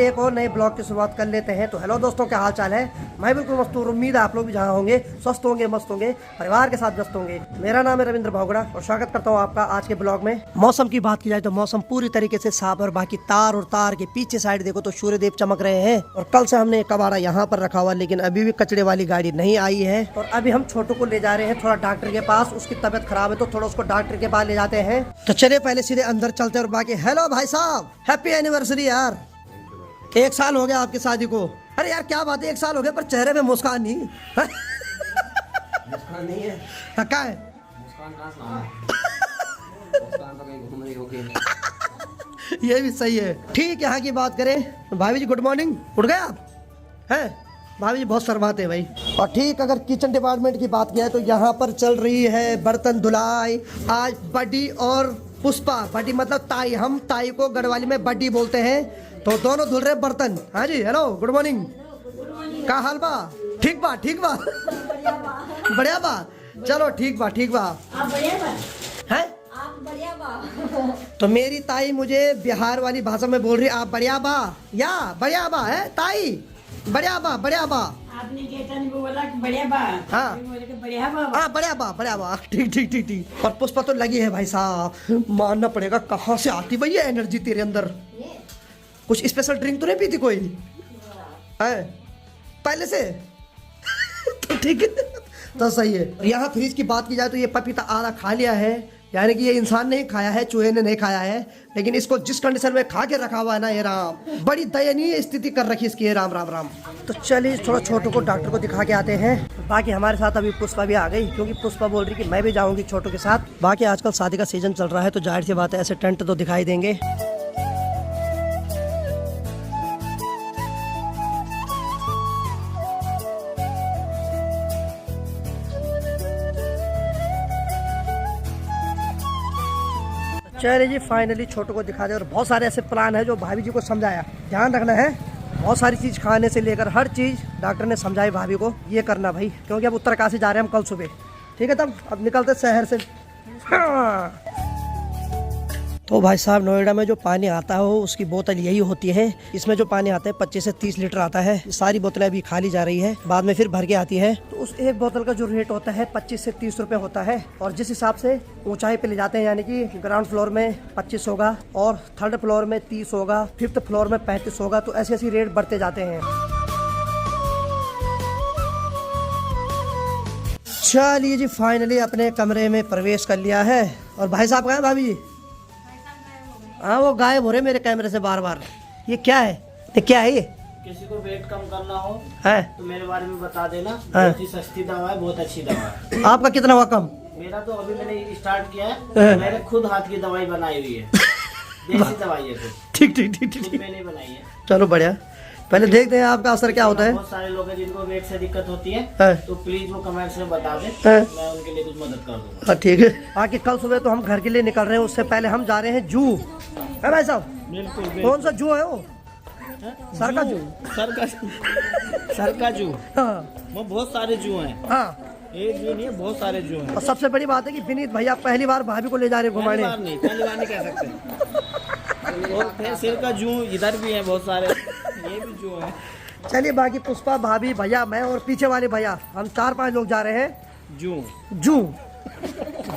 एक और नए ब्लॉग की शुरुआत कर लेते हैं। तो हेलो दोस्तों, क्या हाल चाल है? मैं बिल्कुल मस्त हूँ। उम्मीद है आप लोग भी जहाँ होंगे स्वस्थ होंगे, मस्त होंगे, परिवार के साथ व्यस्त होंगे। मेरा नाम है रविंद्र भावगड़ा और स्वागत करता हूँ आपका आज के ब्लॉग में। मौसम की बात की जाए तो मौसम पूरी तरीके से साफ और बाकी तार और तार के पीछे साइड देखो तो सूर्य देव चमक रहे हैं। और कल से हमने कबाड़ा यहाँ पर रखा हुआ, लेकिन अभी भी कचड़े वाली गाड़ी नहीं आई है। और अभी हम छोटू को ले जा रहे हैं थोड़ा डॉक्टर के पास। उसकी तबीयत खराब है तो थोड़ा उसको डॉक्टर के पास ले जाते हैं। तो चलिए पहले सीधे अंदर चलते हैं। और बाकी हेलो भाई साहब, हैप्पी एनिवर्सरी यार। 1 साल हो गया आपकी शादी को। अरे यार क्या बात है, 1 साल हो गया पर चेहरे में मुस्कान नहीं। मुस्कान नहीं है, क्या है? मुस्कान कहाँ है? मुस्कान तो कहीं घूम रही होगी। ये भी सही है। ठीक, यहाँ की बात करें भाभी जी, गुड मॉर्निंग। उठ गए आप? हैं भाभी जी बहुत शर्माते हैं भाई। और ठीक, अगर किचन डिपार्टमेंट की बात किया है तो यहाँ पर चल रही है बर्तन धुलाई। आज बड्डी और पुष्पा, बड्डी मतलब ताई, हम ताई को गढ़वाली में बड्डी बोलते हैं, तो दोनों धुल रहे बर्तन। हाँ जी, हेलो, गुड मॉर्निंग। का हाल बा? ठीक बा, ठीक बा, बढ़िया बा। चलो ठीक बा, ठीक बा। है तो मेरी ताई मुझे बिहार वाली भाषा में बोल रही, आप बढ़िया बा या बढ़िया बा है ताई? बढ़िया बा, बढ़िया बा। आपने नहीं बोला कि बढ़िया बा। हाँ बढ़िया बा। हाँ, बढ़िया बा, बढ़िया बा। ठीक ठीक ठीक ठीक। और पुष्पा तो लगी है भाई साहब, मानना पड़ेगा। कहाँ से आती भैया एनर्जी तेरे अंदर? कुछ स्पेशल ड्रिंक तो नहीं पीती कोई है पहले से? तो ठीक है, तो सही है। यहाँ फ्रिज की बात की जाए तो ये पपीता आधा खा लिया है, यानी कि ये इंसान नहीं खाया है, चूहे ने नहीं खाया है, लेकिन इसको जिस कंडीशन में खा के रखा हुआ है ना, ये राम, बड़ी दयनीय स्थिति कर रखी इसकी। राम राम राम। तो चलिए थोड़ा छोटू को डॉक्टर को दिखा के आते हैं। बाकी हमारे साथ अभी पुष्पा भी आ गई, क्योंकि पुष्पा बोल रही कि मैं भी जाऊंगी छोटू के साथ। बाकी आजकल शादी का सीजन चल रहा है तो जाहिर सी बात है ऐसे टेंट तो दिखाई देंगे। चलिए जी, फाइनली छोटू को दिखा दे। और बहुत सारे ऐसे प्लान है जो भाभी जी को समझाया, ध्यान रखना है। बहुत सारी चीज़ खाने से लेकर हर चीज़ डॉक्टर ने समझाई भाभी को, ये करना भाई, क्योंकि अब उत्तरकाशी जा रहे हैं हम कल सुबह। ठीक है, तब अब निकलते शहर से। हाँ। तो भाई साहब, नोएडा में जो पानी आता है उसकी बोतल यही होती है। इसमें जो पानी आता है 25 से 30 लीटर आता है। सारी बोतलें अभी खाली जा रही है, बाद में फिर भर के आती है। तो उस एक बोतल का जो रेट होता है 25 से 30 रुपए होता है। और जिस हिसाब से ऊंचाई पे ले जाते हैं, यानी कि ग्राउंड फ्लोर में 25 होगा और थर्ड फ्लोर में 30 होगा, फिफ्थ फ्लोर में 35 होगा, तो ऐसे ऐसे रेट बढ़ते जाते हैं। चलिए जी, फाइनली अपने कमरे में प्रवेश कर लिया है। और भाई साहब कहाँ हैं भाभी जी? हाँ, वो गायब हो रहे मेरे कैमरे से बार बार। ये क्या है? ये क्या है? ये किसी को वेट कम करना हो है तो मेरे बारे में बता देना। बहुत ही सस्ती दवा है, बहुत अच्छी दवा है। आपका कितना हुआ कम? मेरा तो अभी मैंने स्टार्ट किया है। मैंने खुद हाथ की दवाई बनाई हुई है, देसी दवाई है। ठीक ठीक ठीक ठीक, खुद मैंने बनाई है। चलो बढ़िया। पहले देखते हैं आपका असर क्या होता है। बहुत सारे लोग हैं जिनको वेट से दिक्कत होती है, तो प्लीज वो कमेंट्स में बता दें, मैं उनके लिए कुछ मदद कर दूंगा। हाँ ठीक है। बाकी कल सुबह तो हम घर के लिए निकल रहे हैं, उससे पहले हम जा रहे हैं जू। है भाई साहब? बिल्कुल। कौन सा जू है वो? सर का जू? सर का जू। हाँ वो बहुत सारे जू हैं। हाँ, एक जू नहीं है, बहुत सारे जू हैं। और सबसे बड़ी बात है कि विनीत भैया पहली बार भाभी को ले जा रहे हैं घुमाने। पहली बार नहीं कह सकते। और फिर सिर का जू इधर भी है बहुत सारे, ये भी जू है। चलिए, बाकी पुष्पा, भाभी, भैया, मैं और पीछे वाले भैया, हम 4-5 लोग जा रहे हैं जू।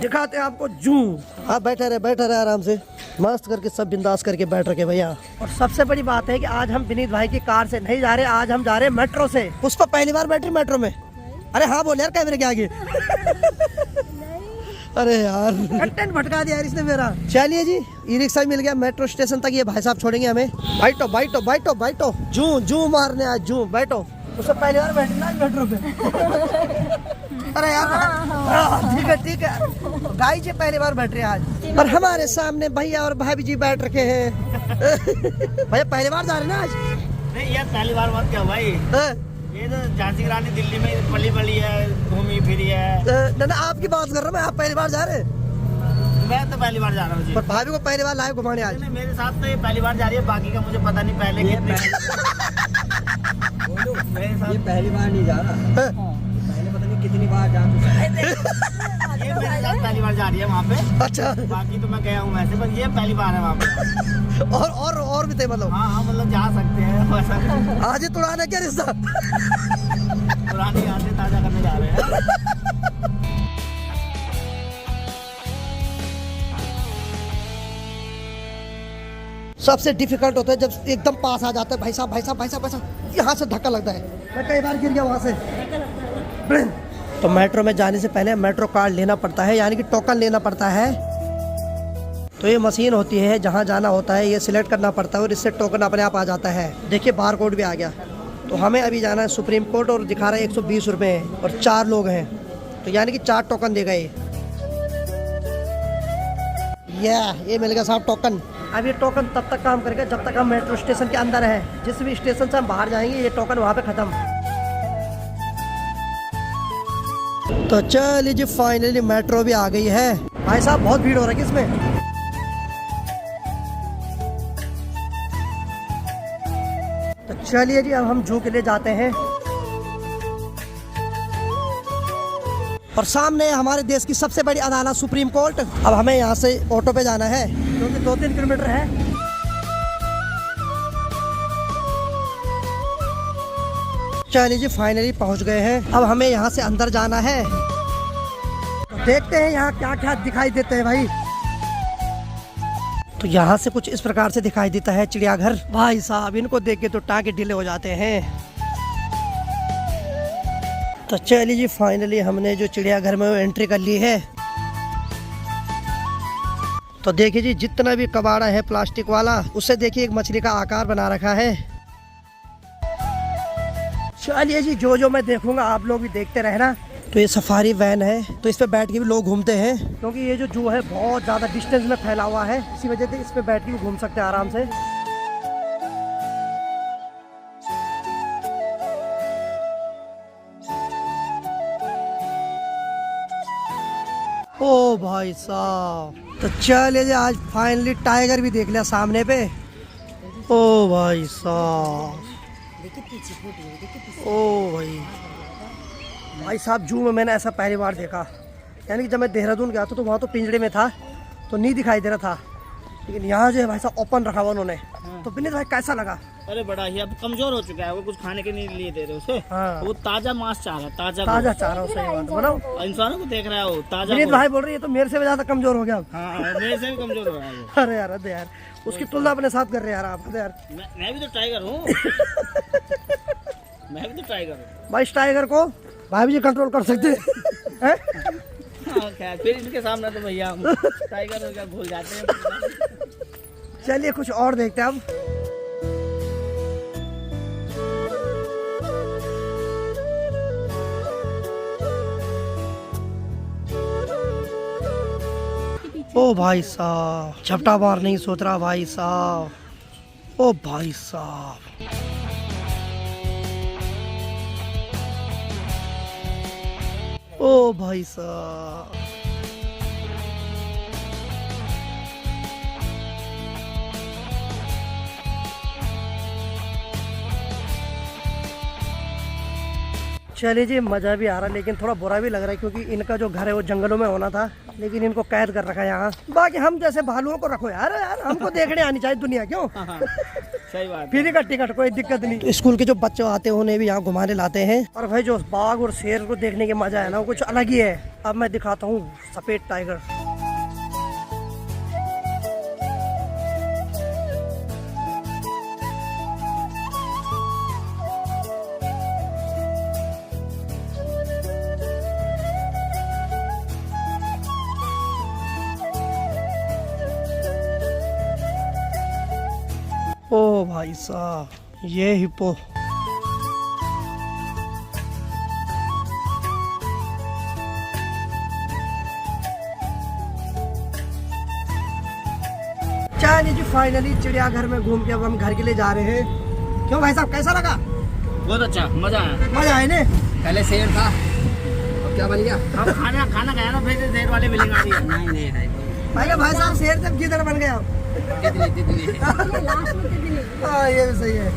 दिखाते हैं आपको जू। आप बैठे रहे आराम से, मस्त करके, सब बिंदास करके बैठ रखे भैया। और सबसे बड़ी बात है कि आज हम विनीत भाई की कार से नहीं जा रहे, आज हम जा रहे हैं मेट्रो से। पुष्पा पहली बार बैठ रही मेट्रो में? अरे हाँ बोल यार, कैमरे के आगे। अरे यार, कंटेंट भटका दिया यार इसने मेरा। चलिए जी, ई रिक्शा मिल गया, मेट्रो स्टेशन तक ये भाई साहब छोड़ेंगे हमें। बैठो बैठो बैठो बैठो, जू मारने आज, जू बैठो। उससे पहली बार बैठना मेट्रो पे। अरे यार, ठीक है ठीक है, गाई जी पहली बार बैठ रहे हैं आज। और हमारे सामने भैया और भाभी जी बैठ रखे हैं। भैया पहली बार जा रहे हैं ना आज? नहीं यार, पहली बार मत क्या भाई। ये तो झांसी की रानी दिल्ली में पली बड़ी है, घूमी फिरी है। ना आपकी बात कर रहा हूँ मैं, आप पहली बार जा रहे हैं? मैं तो पहली बार जा रहा हूँ। पर भाभी को पहली बार लाए घुमाने आज? मेरे साथ तो ये पहली बार जा रही है, बाकी का मुझे पता नहीं। पहले कितने ये पहली बार नहीं जा रहा, पहले पता नहीं कितनी बार जा चुका है। ये मेरे साथ पहली बार जा रही है वहाँ पे। अच्छा। बाकी तो मैं गया हूँ वैसे, पर ये पहली बार है वहाँ पे। और भी थे मतलब? हाँ मतलब जा सकते हैं वैसा। आज ही तुड़ाना क्या रिश्ता? पुरानी यादें ताजा करने जा रहे हैं। सबसे डिफिकल्ट होता है जब एकदम पास आ जाता है, भाई साहब भाई साहब भाई साहब भाई साहब, यहाँ से धक्का लगता है। मैं कई बार गिर गया वहाँ से। तो मेट्रो में जाने से पहले मेट्रो कार्ड लेना पड़ता है, यानी कि टोकन लेना पड़ता है। तो ये मशीन होती है, जहाँ जाना होता है ये सिलेक्ट करना पड़ता है और इससे टोकन अपने आप आ जाता है। देखिए बार कोड भी आ गया। तो हमें अभी जाना है सुप्रीम कोर्ट और दिखा रहा है 120 रुपये और 4 लोग हैं, तो यानी कि 4 टोकन दे गए। ये मिल गया साहब टोकन। अब ये टोकन तब तक काम करेगा जब तक हम मेट्रो स्टेशन के अंदर है। जिस भी स्टेशन से हम बाहर जाएंगे ये टोकन वहाँ पे खत्म। तो चलिए जी फाइनली मेट्रो भी आ गई है। भाई साहब बहुत भीड़ हो रही है इसमें। तो चलिए जी अब हम जू के लिए जाते हैं और सामने हमारे देश की सबसे बड़ी अदालत सुप्रीम कोर्ट। अब हमें यहाँ से ऑटो पे जाना है क्योंकि 2-3 किलोमीटर है। चलिए जी फाइनली पहुँच गए हैं। अब हमें यहाँ से अंदर जाना है। तो देखते हैं यहाँ क्या क्या दिखाई देते हैं भाई। तो यहाँ से कुछ इस प्रकार से दिखाई देता है चिड़ियाघर। भाई साहब इनको देख के तो टाँगे ढीले हो जाते हैं। तो चलिए जी फाइनली हमने जो चिड़ियाघर में वो एंट्री कर ली है। तो देखिए जी जितना भी कबाड़ा है प्लास्टिक वाला, उससे देखिए एक मछली का आकार बना रखा है। चलिए जी जो मैं देखूंगा आप लोग भी देखते रहना। तो ये सफारी वैन है, तो इस पे बैठ के भी लोग घूमते हैं क्योंकि ये जो जू है बहुत ज़्यादा डिस्टेंस में फैला हुआ है, इसी वजह से इस पे बैठ के भी घूम सकते हैं आराम से। ओ भाई साहब, तो चलिए जी आज फाइनली टाइगर भी देख लिया सामने पे। ओ भाई साहब, ओ भाई साहब जू में मैंने ऐसा पहली बार देखा। यानी कि जब मैं देहरादून गया था तो वहाँ तो पिंजड़े में था तो नहीं दिखाई दे रहा था, लेकिन यहाँ जो है भाई साहब ओपन रखा हुआ उन्होंने। तो विनीत भाई कैसा लगा? अरे बड़ा ही अब कमजोर हो चुका है वो, कुछ खाने के नहीं लिए दे रहे उसे। हाँ। वो ताजा मांस चाह रहा है, ताजा चाह रहा हूँ। सही बात बताओ, इंसानों को देख रहा है वो ताजा। विनीत भाई बोल रही है तो मेरे से भी ज्यादा कमजोर हो गया अब। हाँ मेरे से भी कमजोर हो रहा है वो। अरे यार उसकी तुलना अपने साथ कर रहे हैं यार आप। यार मैं भी तो टाइगर हूँ। मैं भी तो टाइगर हूँ भाई। इस टाइगर को भाई जी कंट्रोल कर सकते हैं। हाँ, फिर इनके सामने तो भैया हम टाइगर हो क्या भूल जाते हैं। चलिए कुछ और देखते हैं अब। ओ भाई साहब झपटा मार नहीं सोच रहा भाई साहब। ओ भाई साहब, ओ भाई साहब, चलिए जी मज़ा भी आ रहा है लेकिन थोड़ा बुरा भी लग रहा है क्योंकि इनका जो घर है वो जंगलों में होना था, लेकिन इनको कैद कर रखा है यहाँ। बाकी हम जैसे भालुओं को रखो यार हमको देखने आनी चाहिए दुनिया, क्यों? सही बात। फ्री का टिकट कोई दिक्कत नहीं। तो स्कूल के जो बच्चे आते हैं उन्हें भी यहाँ घुमाने लाते हैं। और भाई जो बाघ और शेर को देखने के मजा है ना वो कुछ अलग ही है। अब मैं दिखाता हूँ सफेद टाइगर। ओ भाई साहब ये हिप्पो। चलिए जी फाइनली चिड़ियाघर में घूम के अब हम घर के लिए जा रहे हैं। क्यों भाई साहब कैसा लगा? बहुत अच्छा, मजा आया। मजा आया ने? पहले शेर था, अब क्या बन गया? अब खाना खाया ना, फिर शेर वाले बिलिंग आ रही है। नहीं भाई साहब शेर जब गिदड़ बन गया। हाँ ये भी सही है।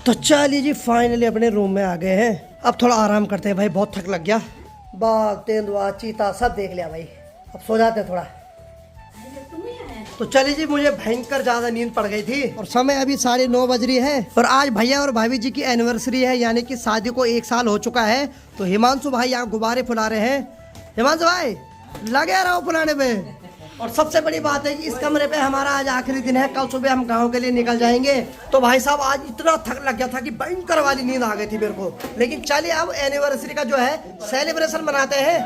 तो चलिए जी फाइनली अपने रूम में आ गए हैं। अब थोड़ा आराम करते हैं भाई, बहुत थक लग गया। बाघ तेंदुआ चीता सब देख लिया भाई, अब सो जाते हैं थोड़ा। तो चलिए जी, मुझे भयंकर ज्यादा नींद पड़ गई थी और समय अभी 9:30 बज रही है और आज भैया और भाभी जी की एनिवर्सरी है, यानी कि शादी को 1 साल हो चुका है। तो हिमांशु भाई यहाँ गुब्बारे फुला रहे हैं। हिमांशु भाई लगे रहो फुलाने पे। और सबसे बड़ी बात है कि इस कमरे पे हमारा आज आखिरी दिन है, कल सुबह हम गाँव के लिए निकल जाएंगे। तो भाई साहब आज इतना थक लग गया था कि भयंकर वाली नींद आ गई थी मेरे को। लेकिन चलिए अब एनिवर्सरी का जो है सेलिब्रेशन मनाते हैं।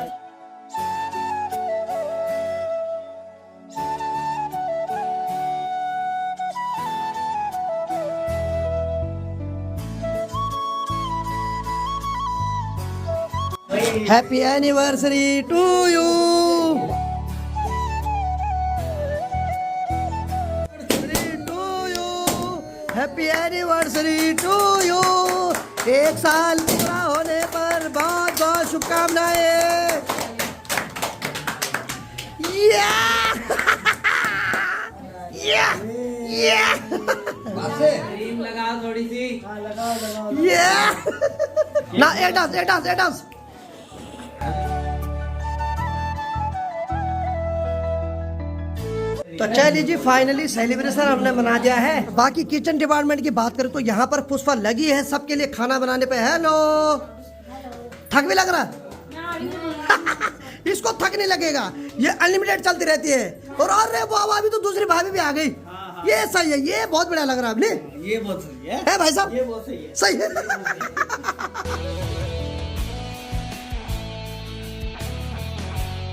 Happy anniversary to you. Happy anniversary to you. 1 साल पूरा होने पर बहुत बहुत शुभकामनाएं। लगाओ थोड़ी सी। ना एक डांस। तो चलिए जी फाइनली सेलिब्रेशन हमने मना दिया है। बाकी किचन डिपार्टमेंट की बात करें तो यहाँ पर पुष्पा लगी है सबके लिए खाना बनाने पे। हेलो, थक भी लग रहा इसको थक नहीं लगेगा, ये अनलिमिटेड चलती रहती है। और अरे बाबा अभी तो दूसरी भाभी भी आ गई। ये सही है, ये बहुत बढ़िया लग रहा है। ये बहुत सही है भाई साहब, ये बहुत सही है। सही है।